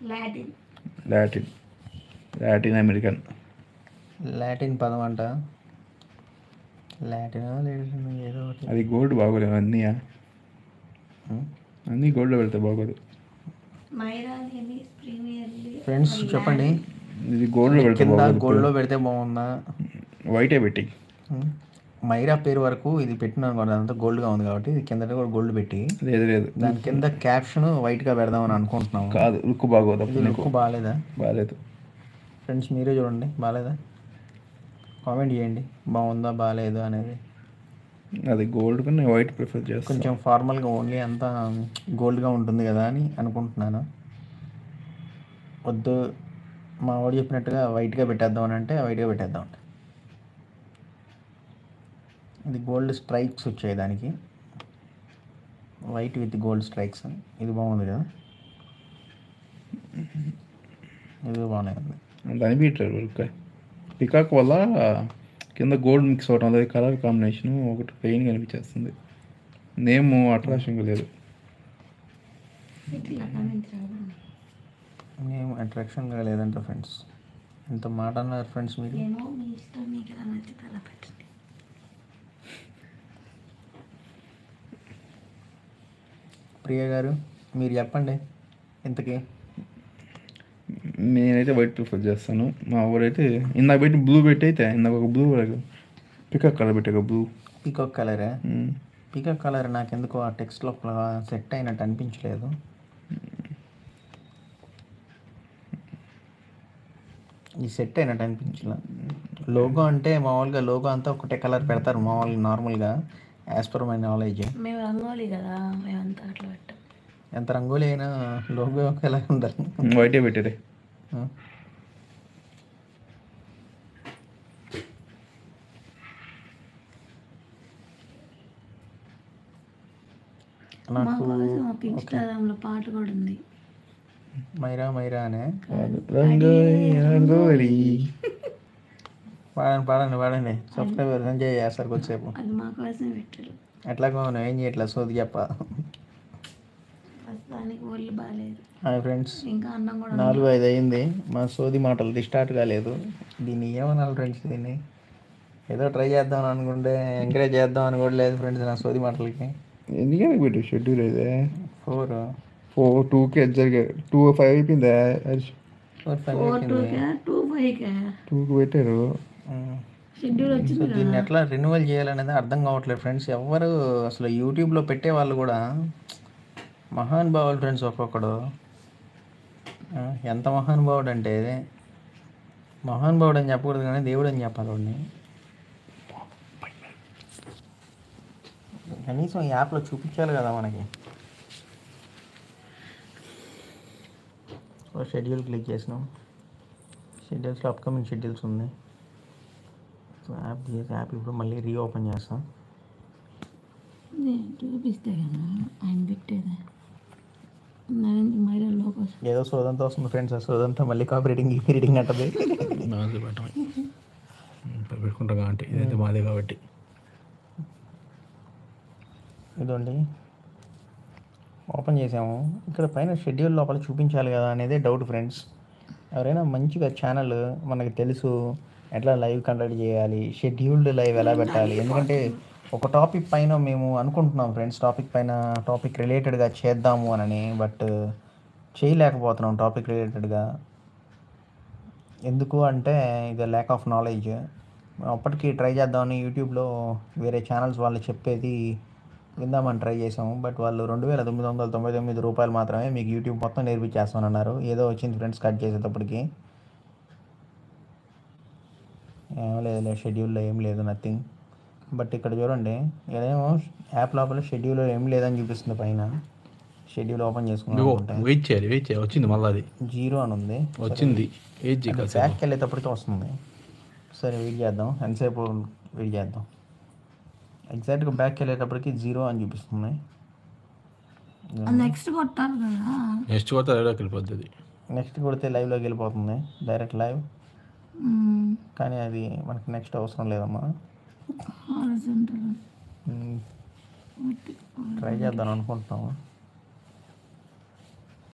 Latin Latin Latin American. Latin పదం అంట. Latin ఏదో ఒకటి. అది గోల్డ్ బాగోలేదు అన్నీ అన్నీ గోల్డ్లో పెడితే బాగోదు. ఫ్రెండ్స్ చెప్పండి, ఇది గోల్డ్లో పెడితే కింద బాగోదు. గోల్డ్లో పెడితే బాగుందా? వైటే పెట్టి. మైరా పేరు వరకు ఇది పెట్టినాను కూడా, అంతా గోల్డ్గా ఉంది కాబట్టి ఇది కింద కూడా గోల్డ్ పెట్టి, లేదు దాని కింద క్యాప్షన్ వైట్గా పెడదామని అనుకుంటున్నాము. కాదు, లుక్ బాగోదు. ఇది లుక్ బాగాలేదా? బాగాలేదు. ఫ్రెండ్స్ మీరే చూడండి, బాగాలేదా? కామెంట్ చేయండి బాగుందా బాగాలేదు అనేది. అది గోల్డ్ కన్నా వైట్ ప్రిఫర్ చేస్తాను. కొంచెం ఫార్మల్గా ఓన్లీ అంతా గోల్డ్గా ఉంటుంది కదా అని అనుకుంటున్నాను. వద్దు మా వాడు చెప్పినట్టుగా వైట్గా పెట్టేద్దాం అని అంటే వైట్గా పెట్టేద్దాం. ఇది గోల్డ్ స్ట్రైక్స్ వచ్చాయి దానికి, వైట్ విత్ గోల్డ్ స్ట్రైక్స్. ఇది బాగుంది కదా, ఇది బాగానే ఉంది. దాని బీటర్ పికాక్ వల్ల కింద గోల్డ్ మిక్స్ అవ్వడం వల్ల కలర్ కాంబినేషన్ ఒకటి పెయిన్ కనిపించేస్తుంది. నేమ్ అట్రాక్షన్గా లేదు. నేమ్ అట్రాక్షన్గా లేదంట ఫ్రెండ్స్. ఎంత మాట అన్నారు ఫ్రెండ్స్ మీరు. ప్రియ గారు మీరు చెప్పండి ఇంతకీ. నేనైతే వైట్ ప్రిఫర్ చేస్తాను. మా ఊరైతే ఇందాక పెట్టి బ్లూ పెట్టి అయితే ఇందాక ఒక బ్లూ పికాక్ కలర్ పెట్టాక బ్లూ. పీకాక్ కలరా? పీకాక్ కలర్ నాకు ఎందుకో ఆ టెక్స్ట్లో సెట్ అయినట్టు అనిపించలేదు. ఈ సెట్ అయినట్టు అనిపించలే. లోగో అంటే మామూలుగా లోగో అంతా ఒకటే కలర్ పెడతారు మామూలుగా నార్మల్గా, యాజ్ పర్ మై నాలెడ్జ్. మేము రంగోలీ కదా, మేమంతా అట్లా పెట్టాం. ఎంత రంగోలీ అయినా లోగో ఎలా ఉండాలి? వైటే పెట్టారే. నాకు ఒక ఇన్స్టాగ్రామ్లో పాట కూడా ఉంది, మైరా మైరా అనే. రంగోలి పాడండి సబ్స్క్రైబర్ ఎంజాయ్ చేస్తారు కొద్దిసేపు. అది మా కోసమే పెట్టారు. ఎట్లాగో మనం ఏం చేయట్లేదు, సోది చెప్ప. ప్రస్తుతానికి ఒళ్ళు బాగాలేదు. హాయ్ ఫ్రెండ్స్, ఇంకా అన్నం కూడా 4-5 అయింది, మా సోది మాటలు రిస్టార్ట్ కాలేదు. దీన్ని ఏమనాలి ఫ్రెండ్స్? దీన్ని ఏదో ట్రై చేద్దాం అనుకుంటే ఎంకరేజ్ చేద్దాం అని కూడా లేదు ఫ్రెండ్స్ నా సోది మాటలకి. ఎందుకని పెట్టు షెడ్యూల్ అయితే 2-5 అయిపోయిందా? 2కి పెట్టారు. షెడ్యూల్ వచ్చింది. దీన్ని ఎట్లా రెన్యువల్ చేయాలనేది అర్థం కావట్లేదు ఫ్రెండ్స్. ఎవరు అసలు యూట్యూబ్లో పెట్టే వాళ్ళు కూడా మహానుభావులు ఫ్రెండ్స్. ఒక్కొక్కడు ఎంత మహానుభావుడు అంటే, మహానుభావుడు అని చెప్పకూడదు కానీ దేవుడు అని చెప్పాలి వాడిని. కనీసం ఈ యాప్లో చూపించాలి కదా మనకి. షెడ్యూల్ క్లిక్ చేసినాం, షెడ్యూల్స్లో అప్కమింగ్ షెడ్యూల్స్ ఉంది. సో యాప్ ఇప్పుడు మళ్ళీ రీఓపెన్ చేస్తాం. చూపిస్తే కదా ఆయన పెట్టేదా ఏదో సోదంతా వస్తుంది ఫ్రెండ్స్. ఆ సోదంతా మళ్ళీ కాపీ రీడింగ్ అంటది. పెట్టుకుంటాం కాబట్టి ఇదైతే మాదే కాబట్టి. ఇదండి ఓపెన్ చేసాము. ఇక్కడ పైన షెడ్యూల్ లోపల చూపించాలి కదా అనేది డౌట్ ఫ్రెండ్స్. ఎవరైనా మంచిగా ఛానల్ మనకి తెలుసు ఎట్లా లైవ్ కండక్ట్ చేయాలి, షెడ్యూల్డ్ లైవ్ ఎలా పెట్టాలి. ఎందుకంటే ఒక టాపిక్ పైన మేము అనుకుంటున్నాం ఫ్రెండ్స్, టాపిక్ రిలేటెడ్గా చేద్దాము అని, బట్ చేయలేకపోతున్నాం టాపిక్ రిలేటెడ్గా. ఎందుకు అంటే ఇది ల్యాక్ ఆఫ్ నాలెడ్జ్. అప్పటికి ట్రై చేద్దామని యూట్యూబ్లో వేరే ఛానల్స్ వాళ్ళు చెప్పేది విందామని ట్రై చేసాము. బట్ వాళ్ళు 2,999 రూపాయలు మాత్రమే మీకు యూట్యూబ్ మొత్తం నేర్పించేస్తామన్నారు. ఏదో వచ్చింది ఫ్రెండ్స్ కట్ చేసేటప్పటికి. ఏం లేదు, షెడ్యూల్లో ఏం లేదు, నథింగ్. బట్ ఇక్కడ చూడండి, ఏదేమో యాప్ లోపల షెడ్యూల్ ఏం లేదని చూపిస్తుంది. పైన షెడ్యూల్ ఓపెన్ చేసుకున్నాం, వెయిట్ చేయాలి వచ్చింది మళ్ళీ అది 0 అని ఉంది. వచ్చింది బ్యాక్కి వెళ్ళేటప్పటికి వస్తుంది. సరే వెయిట్ చేద్దాం, ఎంతసేపు వెయిట్ చేద్దాం. ఎగ్జాక్ట్గా బ్యాక్కి వెళ్ళేటప్పటికి 0 అని చూపిస్తుంది. నెక్స్ట్ కొట్టాలి కదా, నెక్స్ట్ కొడితే లైవ్లోకి వెళ్ళిపోతుంది. నెక్స్ట్ కొడితే లైవ్లోకి వెళ్ళిపోతుంది, డైరెక్ట్ లైవ్. కానీ అది మనకి నెక్స్ట్ అవసరం లేదమ్మా. ట్రై చేద్దాం అనుకుంటున్నాము.